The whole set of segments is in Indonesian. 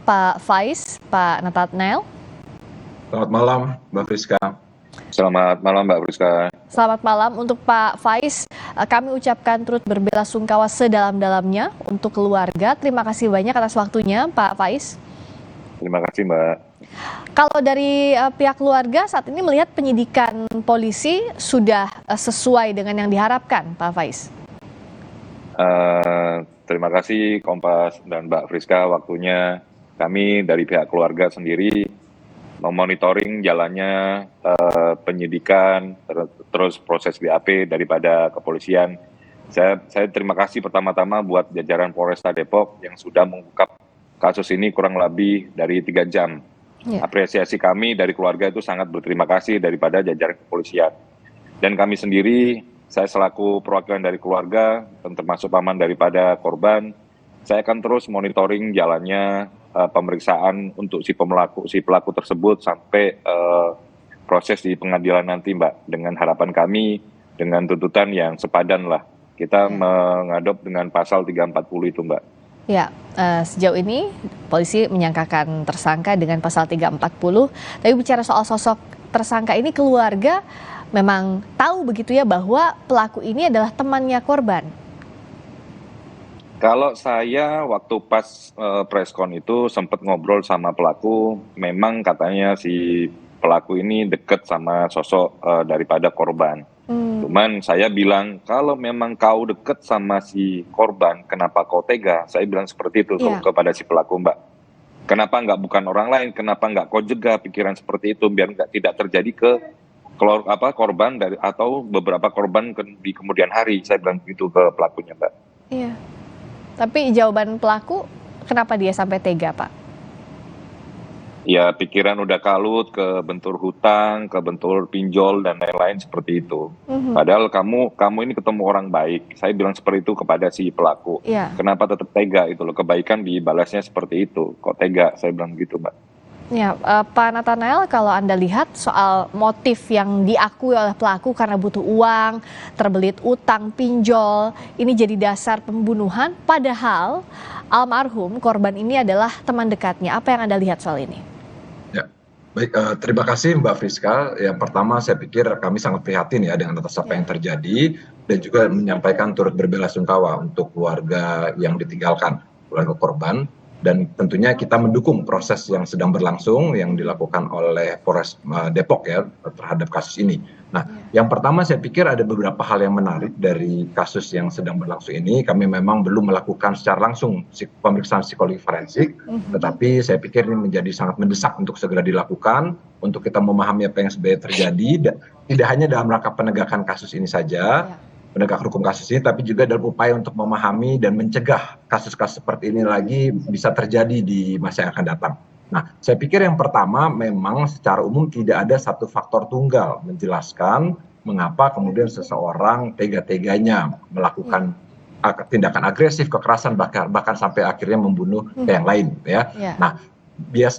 Pak Faiz, Pak Nathanael. Selamat malam, Mbak Friska. Selamat malam, Mbak Friska. Selamat malam untuk Pak Faiz. Kami ucapkan turut berbelasungkawa sedalam-dalamnya untuk keluarga. Terima kasih banyak atas waktunya, Pak Faiz. Terima kasih, Mbak. Kalau dari pihak keluarga saat ini melihat penyidikan polisi sudah sesuai dengan yang diharapkan, Pak Faiz. Terima kasih Kompas dan Mbak Friska waktunya. Kami dari pihak keluarga sendiri memonitoring jalannya penyidikan, terus proses BAP daripada kepolisian. Saya terima kasih pertama-tama buat jajaran Polresta Depok yang sudah mengungkap kasus ini kurang lebih dari 3 jam. Ya. Apresiasi kami dari keluarga itu sangat berterima kasih daripada jajaran kepolisian. Dan kami sendiri, saya selaku perwakilan dari keluarga, dan termasuk paman daripada korban, saya akan terus monitoring jalannya pemeriksaan untuk si pelaku tersebut sampai proses di pengadilan nanti, Mbak. Dengan harapan kami, dengan tuntutan yang sepadan lah. Kita mengadop dengan pasal 340 itu, Mbak. Ya, sejauh ini polisi menyangkakan tersangka dengan pasal 340. Tapi bicara soal sosok tersangka ini, keluarga memang tahu begitu ya bahwa pelaku ini adalah temannya korban. Kalau saya waktu pas preskon itu sempat ngobrol sama pelaku, memang katanya si pelaku ini deket sama sosok daripada korban. Cuman saya bilang, kalau memang kau deket sama si korban, kenapa kau tega? Saya bilang seperti itu kepada si pelaku, Mbak. Kenapa nggak bukan orang lain? Kenapa nggak kau jaga pikiran seperti itu biar tidak terjadi ke korban atau beberapa korban di kemudian hari? Saya bilang begitu ke pelakunya, Mbak. Iya. Tapi jawaban pelaku, kenapa dia sampai tega, Pak? Ya, pikiran udah kalut ke bentur hutang, ke bentur pinjol, dan lain-lain seperti itu. Padahal kamu ini ketemu orang baik. Saya bilang seperti itu kepada si pelaku. Kenapa tetap tega itu loh, kebaikan dibalasnya seperti itu. Kok tega? Saya bilang gitu, Mbak. Ya, Pak Nathanael, kalau Anda lihat soal motif yang diakui oleh pelaku karena butuh uang, terbelit utang, pinjol, ini jadi dasar pembunuhan, padahal almarhum korban ini adalah teman dekatnya. Apa yang Anda lihat soal ini? Ya, baik, terima kasih Mbak Friska. Yang pertama saya pikir kami sangat prihatin ya dengan atas apa yang terjadi dan juga menyampaikan turut berbelasungkawa untuk keluarga yang ditinggalkan, keluarga korban. Dan tentunya kita mendukung proses yang sedang berlangsung yang dilakukan oleh Polres Depok ya terhadap kasus ini. Nah, yang pertama saya pikir ada beberapa hal yang menarik dari kasus yang sedang berlangsung ini. Kami memang belum melakukan secara langsung pemeriksaan psikologi forensik, tetapi saya pikir ini menjadi sangat mendesak untuk segera dilakukan untuk kita memahami apa yang sebenarnya terjadi, tidak hanya dalam rangka penegakan kasus ini saja, penegak hukum kasus ini, tapi juga dalam upaya untuk memahami dan mencegah kasus-kasus seperti ini lagi bisa terjadi di masa yang akan datang. Nah, saya pikir yang pertama memang secara umum tidak ada satu faktor tunggal menjelaskan mengapa kemudian seseorang tega-teganya melakukan tindakan agresif, kekerasan, bahkan sampai akhirnya membunuh yang lain. Ya. Nah,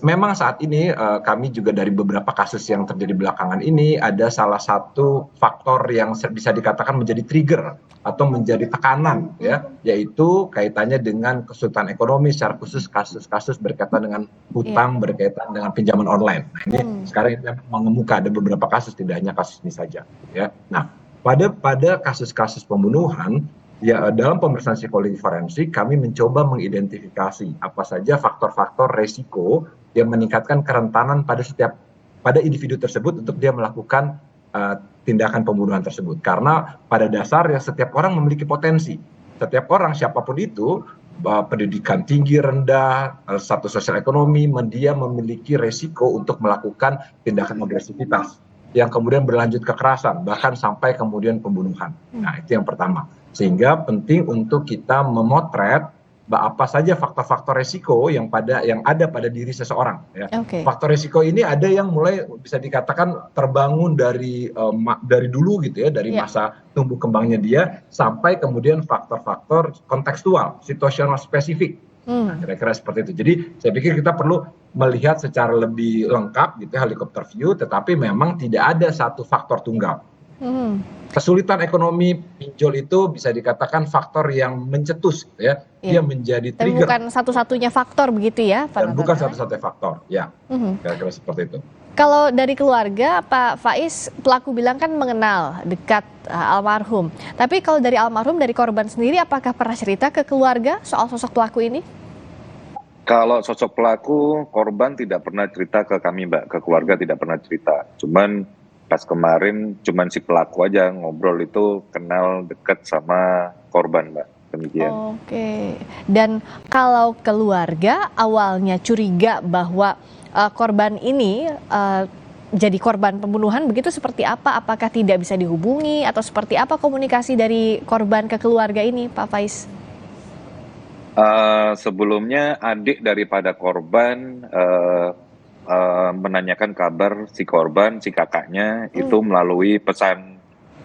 memang saat ini kami juga dari beberapa kasus yang terjadi belakangan ini ada salah satu faktor yang bisa dikatakan menjadi trigger atau menjadi tekanan ya, yaitu kaitannya dengan kesulitan ekonomi, secara khusus kasus-kasus berkaitan dengan hutang, berkaitan dengan pinjaman online. Nah, ini sekarang ini mengemuka, ada beberapa kasus, tidak hanya kasus ini saja ya. Nah, pada kasus-kasus pembunuhan ya, dalam pemeriksaan psikologi forensik kami mencoba mengidentifikasi apa saja faktor-faktor resiko yang meningkatkan kerentanan pada individu tersebut untuk dia melakukan tindakan pembunuhan tersebut. Karena pada dasarnya setiap orang memiliki potensi. Setiap orang siapapun itu, pendidikan tinggi, rendah, status sosial ekonomi, dia memiliki resiko untuk melakukan tindakan agresivitas yang kemudian berlanjut kekerasan, bahkan sampai kemudian pembunuhan. Nah, itu yang pertama. Sehingga penting untuk kita memotret apa saja faktor-faktor resiko yang ada pada diri seseorang. Ya. Faktor resiko ini ada yang mulai bisa dikatakan terbangun dari dulu gitu ya, dari masa tumbuh kembangnya dia sampai kemudian faktor-faktor kontekstual, situasional spesifik. Nah, kira-kira seperti itu. Jadi saya pikir kita perlu melihat secara lebih lengkap gitu, helikopter view, tetapi memang tidak ada satu faktor tunggal Mhm. Kesulitan ekonomi pinjol itu bisa dikatakan faktor yang mencetus, gitu ya. Dia Iya. menjadi Tapi trigger bukan satu-satunya faktor begitu ya, Pak dan bukan Nathanael? satu-satunya faktor. Ya, Mhm. kira-kira seperti itu. Kalau dari keluarga, Pak Faiz, pelaku bilang kan mengenal dekat almarhum. Tapi kalau dari almarhum, dari korban sendiri, apakah pernah cerita ke keluarga soal sosok pelaku ini? Kalau sosok pelaku, korban tidak pernah cerita ke kami, Mbak. Ke keluarga tidak pernah cerita. Cuman pas kemarin, cuman si pelaku aja ngobrol itu kenal dekat sama korban, Mbak. Demikian. Oke. Dan kalau keluarga awalnya curiga bahwa korban ini jadi korban pembunuhan, begitu seperti apa? Apakah tidak bisa dihubungi atau seperti apa komunikasi dari korban ke keluarga ini, Pak Faiz? Sebelumnya adik daripada korban menanyakan kabar si korban, si kakaknya itu melalui pesan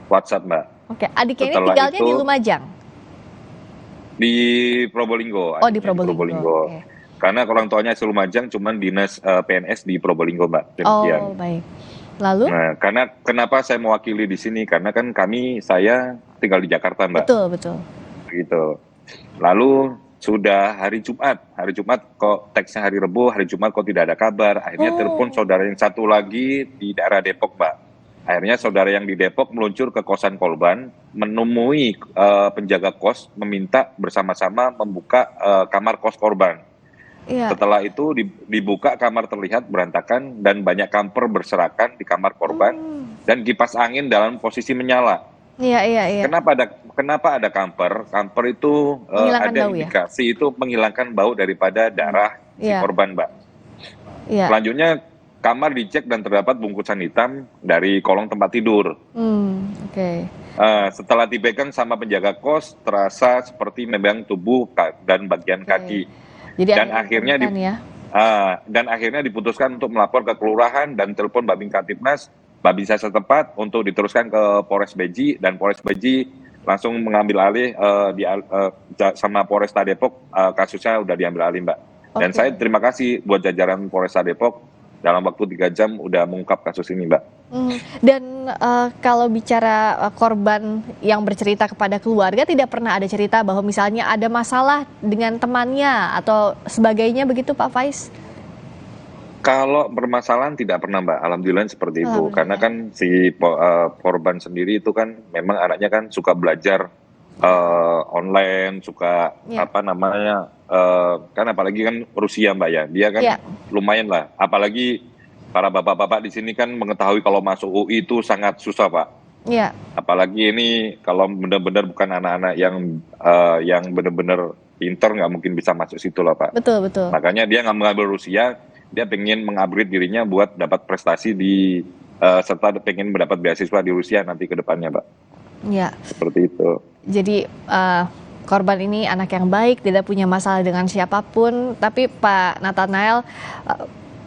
WhatsApp, Mbak. Oke, adiknya ini Setelah tinggalnya di itu Lumajang? di Probolinggo, Oh, di adiknya di Probolinggo. Oke. Karena orang tuanya asli Lumajang, cuman dinas PNS di Probolinggo, Mbak. Demikian. Oh, baik. Lalu? Nah, karena kenapa saya mewakili di sini? Karena kan saya tinggal di Jakarta, Mbak. Betul, betul. Gitu. Lalu sudah hari Jumat kok teksnya hari Rebo, hari Jumat kok tidak ada kabar. Akhirnya telepon saudara yang satu lagi di daerah Depok, Mbak. Akhirnya saudara yang di Depok meluncur ke kosan korban, menemui penjaga kos, meminta bersama-sama membuka kamar kos korban. Iya. Setelah itu dibuka, kamar terlihat berantakan dan banyak kamper berserakan di kamar korban dan kipas angin dalam posisi menyala. Iya, iya, iya. Kenapa ada kamper? Kamper itu Menghilangkan ada bau ya? indikasi itu menghilangkan bau daripada darah si Iya. korban, Mbak. Iya. Selanjutnya kamar dicek dan terdapat bungkusan hitam dari kolong tempat tidur. Oke. Setelah dipegang sama penjaga kos, terasa seperti memegang tubuh dan bagian Oke. kaki. Jadi Dan ada akhirnya kemungkinan ya? Dan akhirnya diputuskan untuk melapor ke kelurahan dan telepon Babin Kamtibmas, Babinsa setempat untuk diteruskan ke Polres Beji, dan Polres Beji langsung mengambil alih sama Polresta Depok, kasusnya udah diambil alih, Mbak. Dan Oke. saya terima kasih buat jajaran Polresta Depok dalam waktu 3 jam udah mengungkap kasus ini, Mbak. Dan kalau bicara korban yang bercerita kepada keluarga, tidak pernah ada cerita bahwa misalnya ada masalah dengan temannya atau sebagainya begitu, Pak Faiz? Kalau permasalahan tidak pernah, Mbak. Alhamdulillah seperti itu. Alhamdulillah. Karena kan si korban sendiri itu kan memang anaknya kan suka belajar online, suka Ya. kan apalagi kan Rusia, Mbak ya. Dia kan Ya. lumayan lah. Apalagi para bapak-bapak di sini kan mengetahui kalau masuk UI itu sangat susah, Pak. Iya. Apalagi ini kalau benar-benar bukan anak-anak yang benar-benar pinter, nggak mungkin bisa masuk situ lah, Pak. Betul, betul. Makanya dia nggak mengambil Rusia, dia pengen mengupgrade dirinya buat dapat prestasi serta pengen mendapat beasiswa di Rusia nanti ke depannya, Pak. Iya. Seperti itu. Jadi korban ini anak yang baik, tidak punya masalah dengan siapapun. Tapi Pak Nathanael,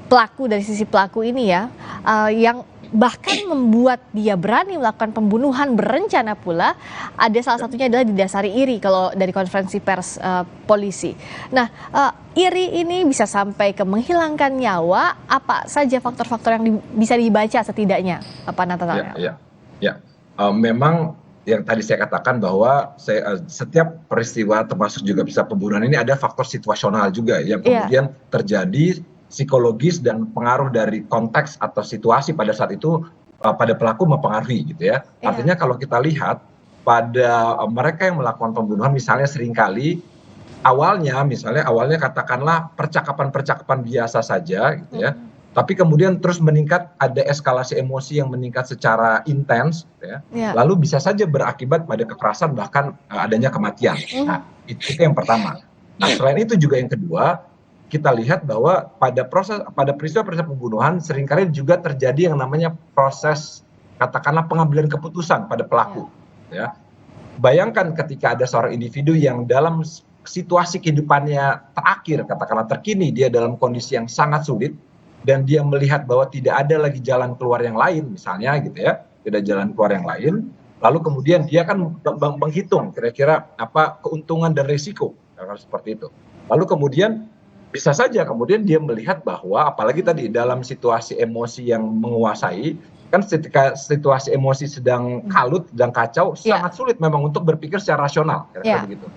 pelaku dari sisi pelaku ini ya, yang bahkan membuat dia berani melakukan pembunuhan berencana pula, ada salah satunya adalah didasari iri kalau dari konferensi pers polisi. Nah, iri ini bisa sampai ke menghilangkan nyawa. Apa saja faktor-faktor yang bisa dibaca setidaknya, Pak Nathanael? Ya. Memang yang tadi saya katakan bahwa setiap peristiwa termasuk juga bisa pembunuhan ini ada faktor situasional juga yang kemudian terjadi psikologis dan pengaruh dari konteks atau situasi pada saat itu pada pelaku mempengaruhi gitu ya. Artinya kalau kita lihat pada mereka yang melakukan pembunuhan misalnya seringkali awalnya katakanlah percakapan-percakapan biasa saja gitu ya. Tapi kemudian terus meningkat, ada eskalasi emosi yang meningkat secara intens gitu ya. Lalu bisa saja berakibat pada kekerasan bahkan adanya kematian. Nah, itu yang pertama. Nah, selain itu juga yang kedua, kita lihat bahwa pada peristiwa pembunuhan seringkali juga terjadi yang namanya proses katakanlah pengambilan keputusan pada pelaku ya. Bayangkan ketika ada seorang individu yang dalam situasi kehidupannya terakhir katakanlah terkini, dia dalam kondisi yang sangat sulit dan dia melihat bahwa tidak ada lagi jalan keluar yang lain misalnya gitu ya, tidak jalan keluar yang lain, lalu kemudian dia kan menghitung kira-kira apa keuntungan dan risiko seperti itu. Lalu kemudian bisa saja kemudian dia melihat bahwa apalagi tadi dalam situasi emosi yang menguasai, kan ketika situasi emosi sedang kalut, sedang kacau, sangat sulit memang untuk berpikir secara rasional, kira-kira begitu.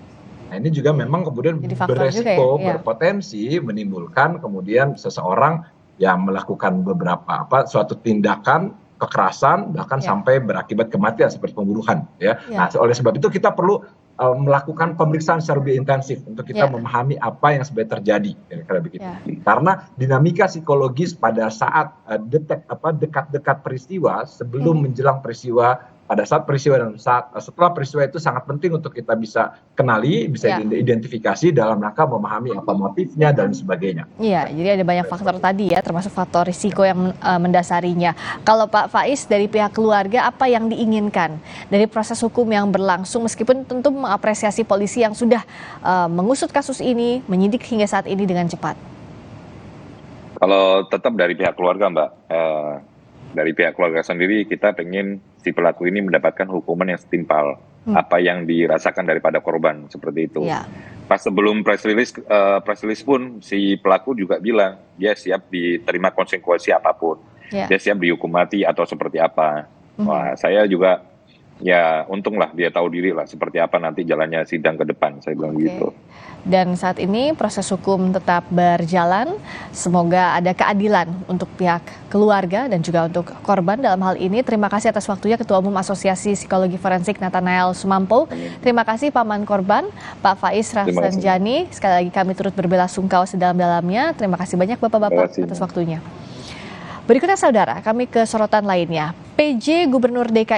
Nah ini juga memang kemudian beresiko, berpotensi menimbulkan kemudian seseorang yang melakukan beberapa suatu tindakan kekerasan bahkan sampai berakibat kematian seperti pembunuhan ya. Nah oleh sebab itu kita perlu melakukan pemeriksaan secara lebih intensif untuk kita memahami apa yang sebenarnya terjadi kira-kira begitu. Karena dinamika psikologis pada saat dekat-dekat peristiwa sebelum menjelang peristiwa, pada saat peristiwa dan setelah peristiwa itu sangat penting untuk kita bisa kenali, bisa identifikasi dalam rangka memahami apa motifnya dan sebagainya. Iya, jadi ada banyak faktor tadi ya, termasuk faktor risiko yang mendasarinya. Kalau Pak Faiz dari pihak keluarga apa yang diinginkan dari proses hukum yang berlangsung, meskipun tentu mengapresiasi polisi yang sudah mengusut kasus ini, menyidik hingga saat ini dengan cepat? Kalau tetap dari pihak keluarga, Mbak, dari pihak keluarga sendiri kita pengen si pelaku ini mendapatkan hukuman yang setimpal apa yang dirasakan daripada korban, seperti itu. Pas sebelum press release pun si pelaku juga bilang dia siap diterima konsekuensi apapun, dia siap dihukum mati atau seperti apa. Wah, saya juga ya untunglah dia tahu diri lah seperti apa nanti jalannya sidang ke depan, saya bilang gitu. Dan saat ini proses hukum tetap berjalan, semoga ada keadilan untuk pihak keluarga dan juga untuk korban dalam hal ini. Terima kasih atas waktunya Ketua Umum Asosiasi Psikologi Forensik Nathanael Sumampo. Terima kasih paman korban, Pak Faiz Rafsanjani. Sekali lagi kami turut berbelasungkawa sedalam-dalamnya. Terima kasih banyak Bapak-Bapak atas waktunya. Berikutnya saudara, kami ke sorotan lainnya. PJ Gubernur DKI